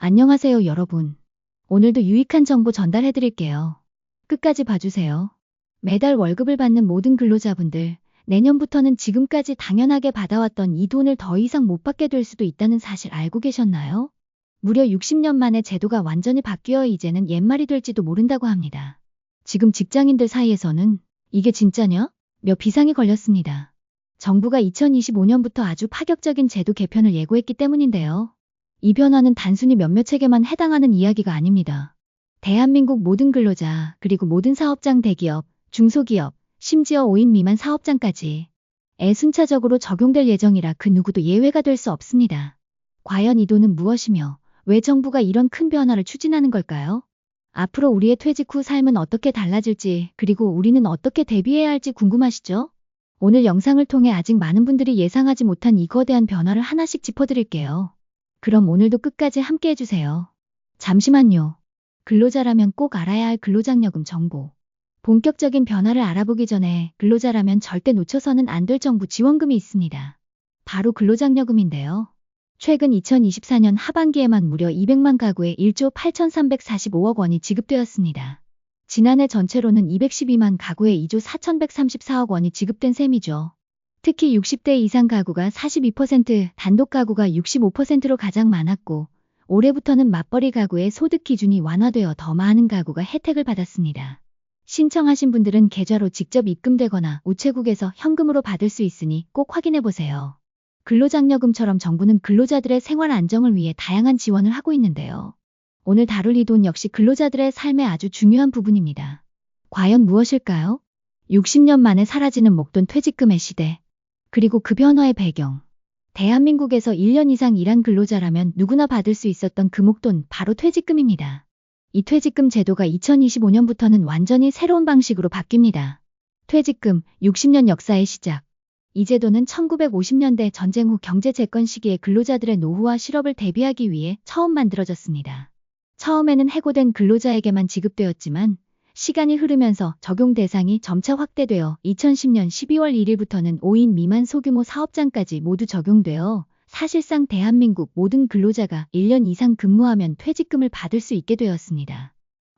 안녕하세요, 여러분. 오늘도 유익한 정보 전달해 드릴게요. 끝까지 봐주세요. 매달 월급을 받는 모든 근로자분들, 내년부터는 지금까지 당연하게 받아왔던 이 돈을 더 이상 못 받게 될 수도 있다는 사실 알고 계셨나요? 무려 60년 만에 제도가 완전히 바뀌어 이제는 옛말이 될지도 모른다고 합니다. 지금 직장인들 사이에서는 이게 진짜냐? 며 비상이 걸렸습니다. 정부가 2025년부터 아주 파격적인 제도 개편을 예고했기 때문인데요. 이 변화는 단순히 몇몇 책에만 해당하는 이야기가 아닙니다. 대한민국 모든 근로자, 그리고 모든 사업장 대기업, 중소기업, 심지어 5인 미만 사업장까지 순차적으로 적용될 예정이라 그 누구도 예외가 될 수 없습니다. 과연 이 돈은 무엇이며 왜 정부가 이런 큰 변화를 추진하는 걸까요? 앞으로 우리의 퇴직 후 삶은 어떻게 달라질지, 그리고 우리는 어떻게 대비해야 할지 궁금하시죠? 오늘 영상을 통해 아직 많은 분들이 예상하지 못한 이 거대한 변화를 하나씩 짚어드릴게요. 그럼 오늘도 끝까지 함께 해주세요. 잠시만요. 근로자라면 꼭 알아야 할 근로장려금 정보. 본격적인 변화를 알아보기 전에 근로자라면 절대 놓쳐서는 안 될 정부 지원금이 있습니다. 바로 근로장려금인데요. 최근 2024년 하반기에만 무려 200만 가구에 1조 8,345억 원이 지급되었습니다. 지난해 전체로는 212만 가구에 2조 4,134억 원이 지급된 셈이죠. 특히 60대 이상 가구가 42%, 단독 가구가 65%로 가장 많았고, 올해부터는 맞벌이 가구의 소득 기준이 완화되어 더 많은 가구가 혜택을 받았습니다. 신청하신 분들은 계좌로 직접 입금되거나 우체국에서 현금으로 받을 수 있으니 꼭 확인해보세요. 근로장려금처럼 정부는 근로자들의 생활 안정을 위해 다양한 지원을 하고 있는데요. 오늘 다룰 이 돈 역시 근로자들의 삶의 아주 중요한 부분입니다. 과연 무엇일까요? 60년 만에 사라지는 목돈 퇴직금의 시대. 그리고 그 변화의 배경. 대한민국에서 1년 이상 일한 근로자라면 누구나 받을 수 있었던 그 목돈, 바로 퇴직금입니다. 이 퇴직금 제도가 2025년부터는 완전히 새로운 방식으로 바뀝니다. 퇴직금, 60년 역사의 시작. 이 제도는 1950년대 전쟁 후 경제 재건 시기에 근로자들의 노후와 실업을 대비하기 위해 처음 만들어졌습니다. 처음에는 해고된 근로자에게만 지급되었지만 시간이 흐르면서 적용 대상이 점차 확대되어 2010년 12월 1일부터는 5인 미만 소규모 사업장까지 모두 적용되어 사실상 대한민국 모든 근로자가 1년 이상 근무하면 퇴직금을 받을 수 있게 되었습니다.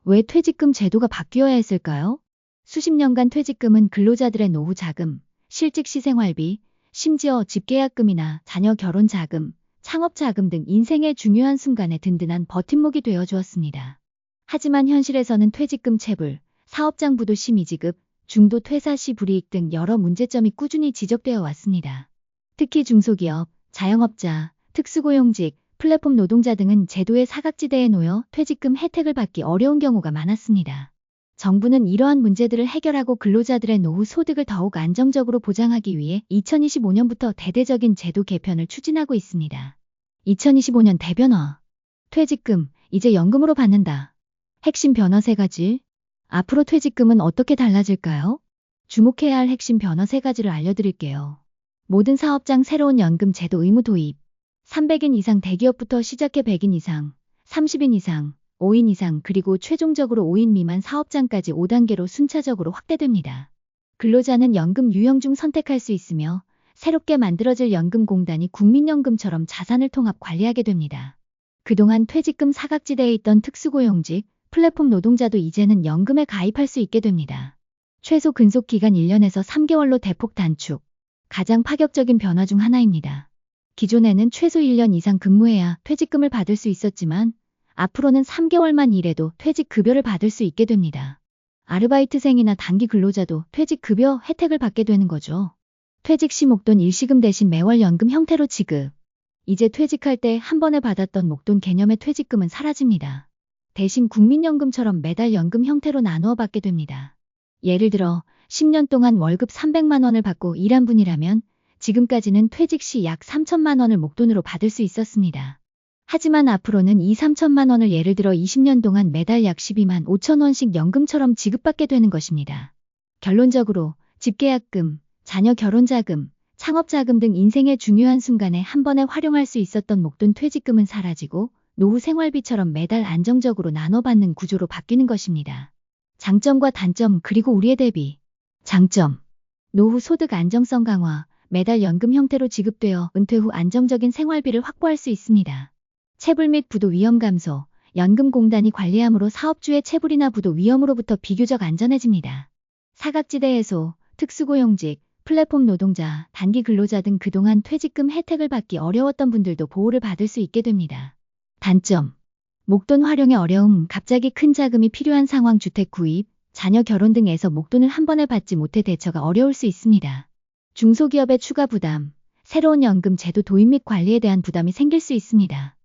왜 퇴직금 제도가 바뀌어야 했을까요? 수십 년간 퇴직금은 근로자들의 노후 자금, 실직 시 생활비, 심지어 집계약금이나 자녀 결혼 자금, 창업 자금 등 인생의 중요한 순간에 든든한 버팀목이 되어 주었습니다. 하지만 현실에서는 퇴직금 체불, 사업장 부도 시 미지급, 중도 퇴사 시 불이익 등 여러 문제점이 꾸준히 지적되어 왔습니다. 특히 중소기업, 자영업자, 특수고용직, 플랫폼 노동자 등은 제도의 사각지대에 놓여 퇴직금 혜택을 받기 어려운 경우가 많았습니다. 정부는 이러한 문제들을 해결하고 근로자들의 노후 소득을 더욱 안정적으로 보장하기 위해 2025년부터 대대적인 제도 개편을 추진하고 있습니다. 2025년 대변화. 퇴직금, 이제 연금으로 받는다. 핵심 변화 3가지. 앞으로 퇴직금은 어떻게 달라질까요? 주목해야 할 핵심 변화 3가지를 알려드릴게요. 모든 사업장 새로운 연금 제도 의무 도입. 300인 이상 대기업부터 시작해 100인 이상, 30인 이상, 5인 이상 그리고 최종적으로 5인 미만 사업장까지 5단계로 순차적으로 확대됩니다. 근로자는 연금 유형 중 선택할 수 있으며 새롭게 만들어질 연금공단이 국민연금처럼 자산을 통합 관리하게 됩니다. 그동안 퇴직금 사각지대에 있던 특수고용직, 플랫폼 노동자도 이제는 연금에 가입할 수 있게 됩니다. 최소 근속기간 1년에서 3개월로 대폭 단축. 가장 파격적인 변화 중 하나입니다. 기존에는 최소 1년 이상 근무해야 퇴직금을 받을 수 있었지만 앞으로는 3개월만 일해도 퇴직급여를 받을 수 있게 됩니다. 아르바이트생이나 단기 근로자도 퇴직급여 혜택을 받게 되는 거죠. 퇴직 시 목돈 일시금 대신 매월 연금 형태로 지급. 이제 퇴직할 때 한 번에 받았던 목돈 개념의 퇴직금은 사라집니다. 대신 국민연금처럼 매달 연금 형태로 나누어 받게 됩니다. 예를 들어 10년 동안 월급 300만 원을 받고 일한 분이라면 지금까지는 퇴직 시 약 3천만 원을 목돈으로 받을 수 있었습니다. 하지만 앞으로는 이 3천만 원을 예를 들어 20년 동안 매달 약 12만 5천 원씩 연금처럼 지급받게 되는 것입니다. 결론적으로 집계약금, 자녀 결혼자금, 창업자금 등 인생의 중요한 순간에 한 번에 활용할 수 있었던 목돈 퇴직금은 사라지고 노후 생활비처럼 매달 안정적으로 나눠받는 구조로 바뀌는 것입니다. 장점과 단점 그리고 우리의 대비. 장점. 노후 소득 안정성 강화, 매달 연금 형태로 지급되어 은퇴 후 안정적인 생활비를 확보할 수 있습니다. 체불 및 부도 위험 감소, 연금공단이 관리함으로 사업주의 체불이나 부도 위험으로부터 비교적 안전해집니다. 사각지대 해소, 특수고용직, 플랫폼 노동자, 단기 근로자 등 그동안 퇴직금 혜택을 받기 어려웠던 분들도 보호를 받을 수 있게 됩니다. 단점: 목돈 활용의 어려움, 갑자기 큰 자금이 필요한 상황, 주택 구입, 자녀 결혼 등에서 목돈을 한 번에 받지 못해 대처가 어려울 수 있습니다. 중소기업의 추가 부담, 새로운 연금 제도 도입 및 관리에 대한 부담이 생길 수 있습니다.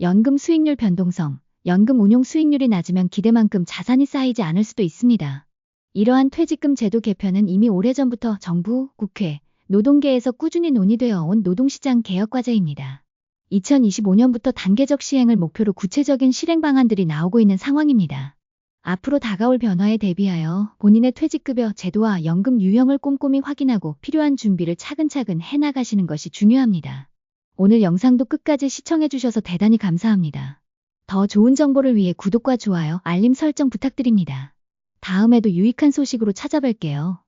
연금 수익률 변동성, 연금 운용 수익률이 낮으면 기대만큼 자산이 쌓이지 않을 수도 있습니다. 이러한 퇴직금 제도 개편은 이미 오래전부터 정부, 국회, 노동계에서 꾸준히 논의되어 온 노동시장 개혁 과제입니다. 2025년부터 단계적 시행을 목표로 구체적인 실행 방안들이 나오고 있는 상황입니다. 앞으로 다가올 변화에 대비하여 본인의 퇴직급여 제도와 연금 유형을 꼼꼼히 확인하고 필요한 준비를 차근차근 해나가시는 것이 중요합니다. 오늘 영상도 끝까지 시청해주셔서 대단히 감사합니다. 더 좋은 정보를 위해 구독과 좋아요, 알림 설정 부탁드립니다. 다음에도 유익한 소식으로 찾아뵐게요.